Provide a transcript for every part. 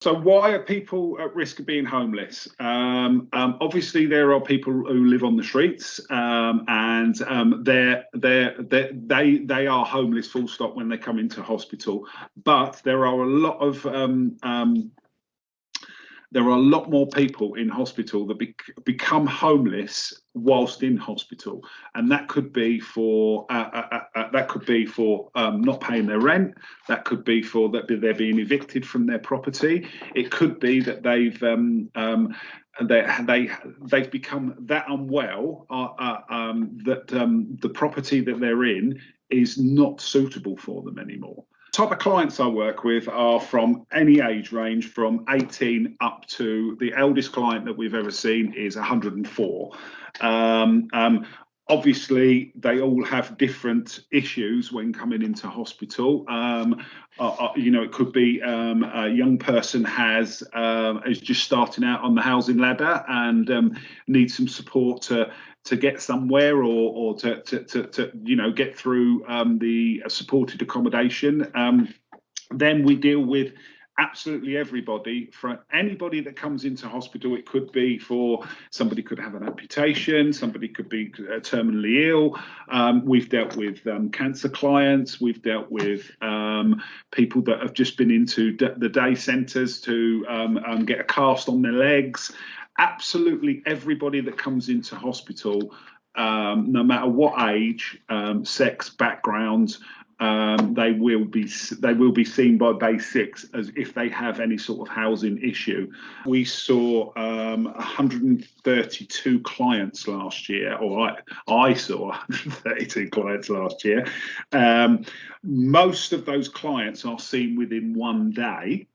So why are people at risk of being homeless? Obviously, there are people who live on the streets, and they are homeless, full stop, when they come into hospital. But there are a lot of there are a lot more people in hospital that become homeless whilst in hospital, and that could be for not paying their rent. That could be for that they're being evicted from their property. It could be that they've become that unwell that the property that they're in is not suitable for them anymore. Type of clients I work with are from any age range, from 18 up to the eldest client that we've ever seen is 104. Obviously, they all have different issues when coming into hospital. It could be a young person is just starting out on the housing ladder and needs some support to get somewhere, or to get through the supported accommodation. Then we deal with absolutely everybody. For anybody that comes into hospital, it could be for somebody could have an amputation, somebody could be terminally ill. We've dealt with cancer clients. We've dealt with people that have just been into the day centres to get a cast on their legs. Absolutely everybody that comes into hospital, no matter what age, sex, background, they will be seen by Base 6 as if they have any sort of housing issue. We saw 132 clients last year, or I saw 132 clients last year. Most of those clients are seen within 1 day.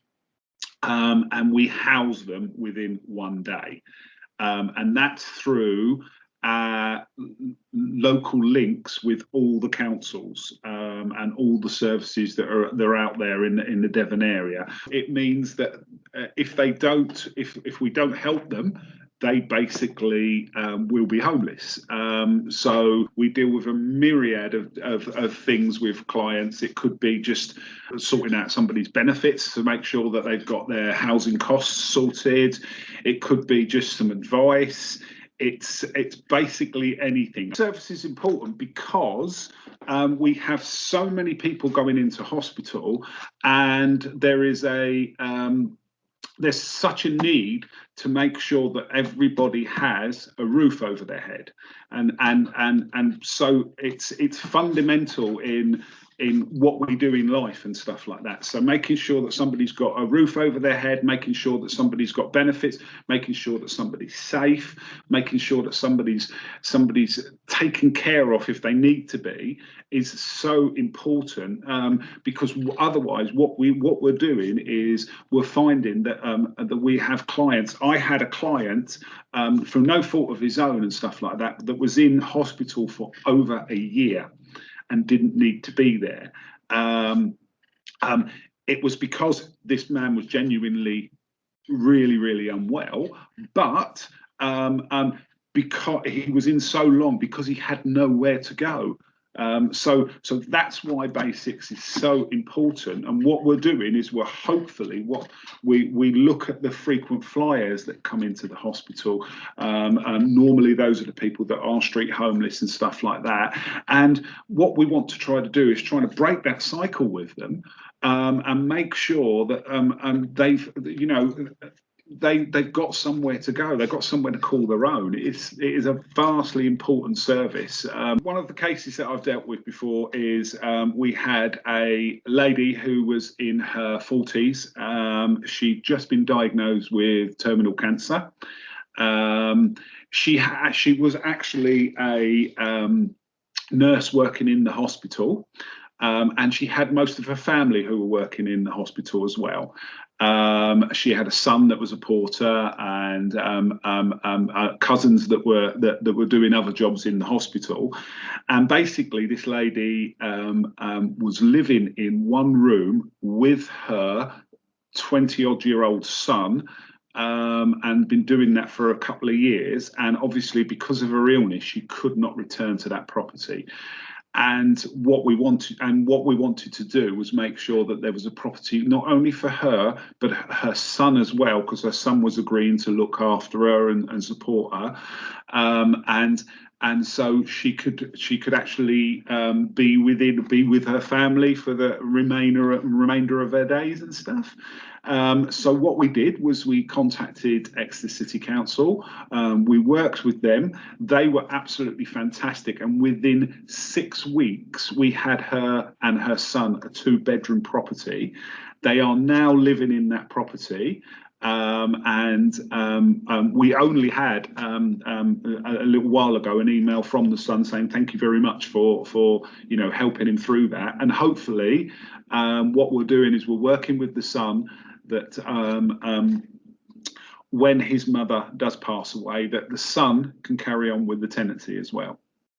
And we house them within 1 day, and that's through local links with all the councils and all the services that are out there in the Devon area. It means that if we don't help them, they basically will be homeless. So we deal with a myriad of things with clients. It could be just sorting out somebody's benefits to make sure that they've got their housing costs sorted. It could be just some advice. It's basically anything. Service is important because we have so many people going into hospital, and there's such a need to make sure that everybody has a roof over their head, and so it's fundamental in what we do in life and stuff like that. So making sure that somebody's got a roof over their head, making sure that somebody's got benefits, making sure that somebody's safe, making sure that somebody's taken care of if they need to be, is so important, because otherwise what we're doing is we're finding that that we have clients. I had a client from no fault of his own and stuff like that was in hospital for over a year and didn't need to be there. It was because this man was genuinely really, really unwell, but because he was in so long, because he had nowhere to go. So that's why Base 6 is so important. And what we're doing is we look at the frequent flyers that come into the hospital. Normally those are the people that are street homeless and stuff like that. And what we want to try to do is try to break that cycle with them, and make sure that they've got somewhere to go. They've got somewhere to call their own. It is a vastly important service. One of the cases that I've dealt with before is we had a lady who was in her 40s. She'd just been diagnosed with terminal cancer. She was actually a nurse working in the hospital. And she had most of her family who were working in the hospital as well. She had a son that was a porter, and cousins that were doing other jobs in the hospital. And basically, this lady was living in one room with her 20-odd-year-old son. And been doing that for a couple of years. And obviously, because of her illness, she could not return to that property. And what we wanted to do was make sure that there was a property not only for her but her son as well, because her son was agreeing to look after her and support her, and so she could actually be with her family for the remainder of her days and stuff. So what we did was we contacted Exeter City Council. We worked with them. They were absolutely fantastic, and within 6 weeks we had her and her son a 2-bedroom property. They are now living in that property. We only had a little while ago an email from the son saying thank you very much for helping him through that. And hopefully what we're doing is we're working with the son that when his mother does pass away, that the son can carry on with the tenancy as well.